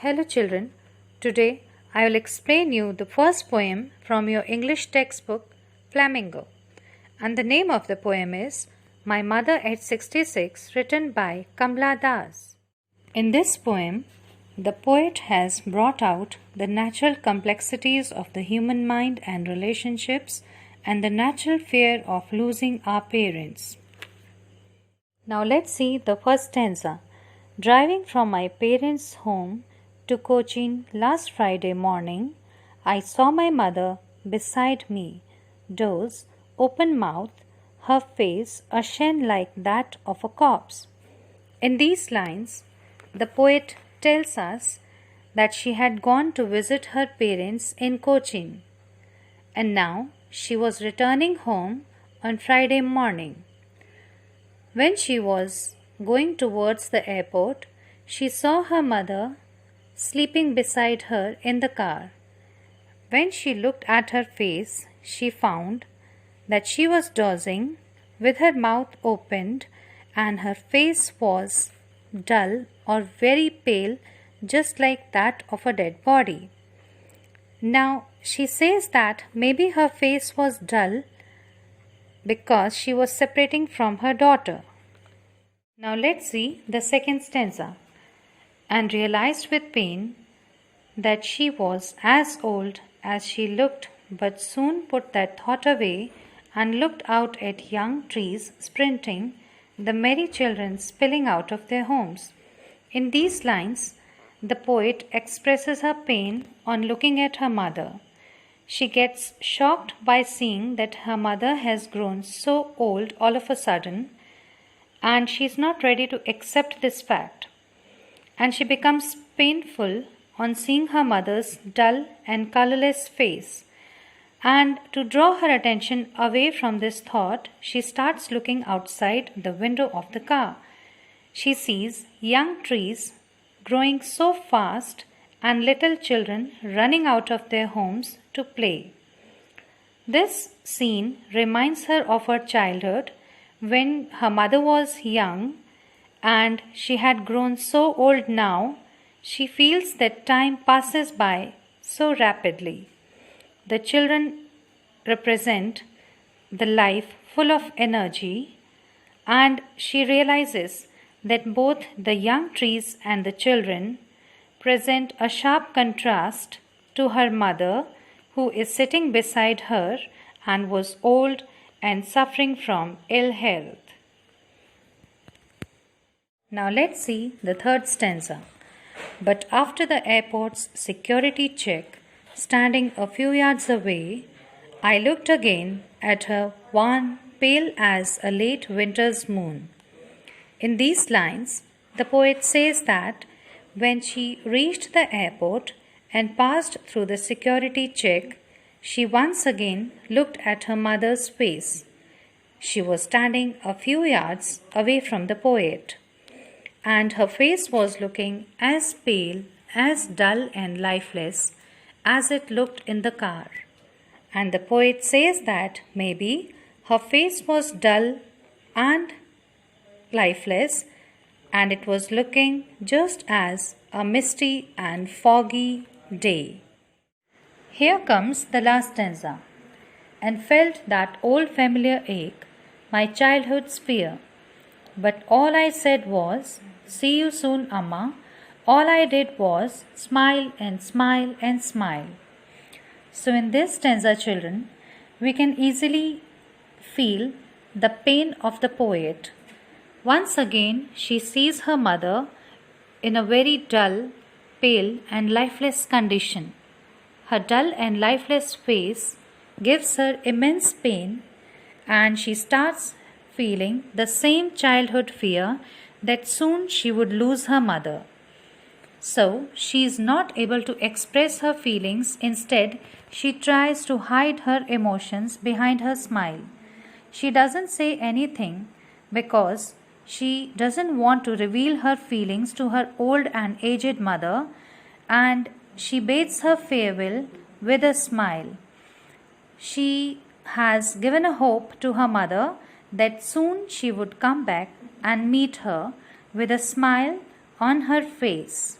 Hello children, today I will explain you the first poem from your English textbook Flamingo, and the name of the poem is My Mother at 66, written by Kamla Das. In this poem, the poet has brought out the natural complexities of the human mind and relationships and the natural fear of losing our parents. Now let's see the first stanza. Driving from my parents' home to Cochin last Friday morning, I saw my mother beside me, doze, open mouth, her face ashen like that of a corpse. In these lines, the poet tells us that she had gone to visit her parents in Cochin, and now she was returning home on Friday morning. When she was going towards the airport, she saw her mother sleeping beside her in the car. When she looked at her face, she found that she was dozing with her mouth opened and her face was dull or very pale, just like that of a dead body. Now, she says that maybe her face was dull because she was separating from her daughter. Now let's see the second stanza. And realized with pain that she was as old as she looked, but soon put that thought away and looked out at young trees sprinting, the merry children spilling out of their homes. In these lines, the poet expresses her pain on looking at her mother. She gets shocked by seeing that her mother has grown so old all of a sudden, and she is not ready to accept this fact. And she becomes painful on seeing her mother's dull and colorless face. And to draw her attention away from this thought, she starts looking outside the window of the car. She sees young trees growing so fast and little children running out of their homes to play. This scene reminds her of her childhood when her mother was young and she had grown so old now. She feels that time passes by so rapidly. The children represent the life full of energy, and she realizes that both the young trees and the children present a sharp contrast to her mother, who is sitting beside her and was old and suffering from ill health. Now let's see the third stanza. But after the airport's security check, standing a few yards away, I looked again at her wan, pale as a late winter's moon. In these lines, the poet says that when she reached the airport and passed through the security check, she once again looked at her mother's face. She was standing a few yards away from the poet, and her face was looking as pale, as dull and lifeless as it looked in the car. And the poet says that maybe her face was dull and lifeless, and it was looking just as a misty and foggy day. Here comes the last stanza. And felt that old familiar ache, my childhood's fear. But all I said was, see you soon, Amma. All I did was smile and smile and smile. So in this stanza, children, we can easily feel the pain of the poet. Once again, she sees her mother in a very dull, pale and lifeless condition. Her dull and lifeless face gives her immense pain, and she starts feeling the same childhood fear that soon she would lose her mother. So she is not able to express her feelings. Instead, she tries to hide her emotions behind her smile. She doesn't say anything because she doesn't want to reveal her feelings to her old and aged mother, and she bids her farewell with a smile. She has given a hope to her mother that soon she would come back and meet her with a smile on her face.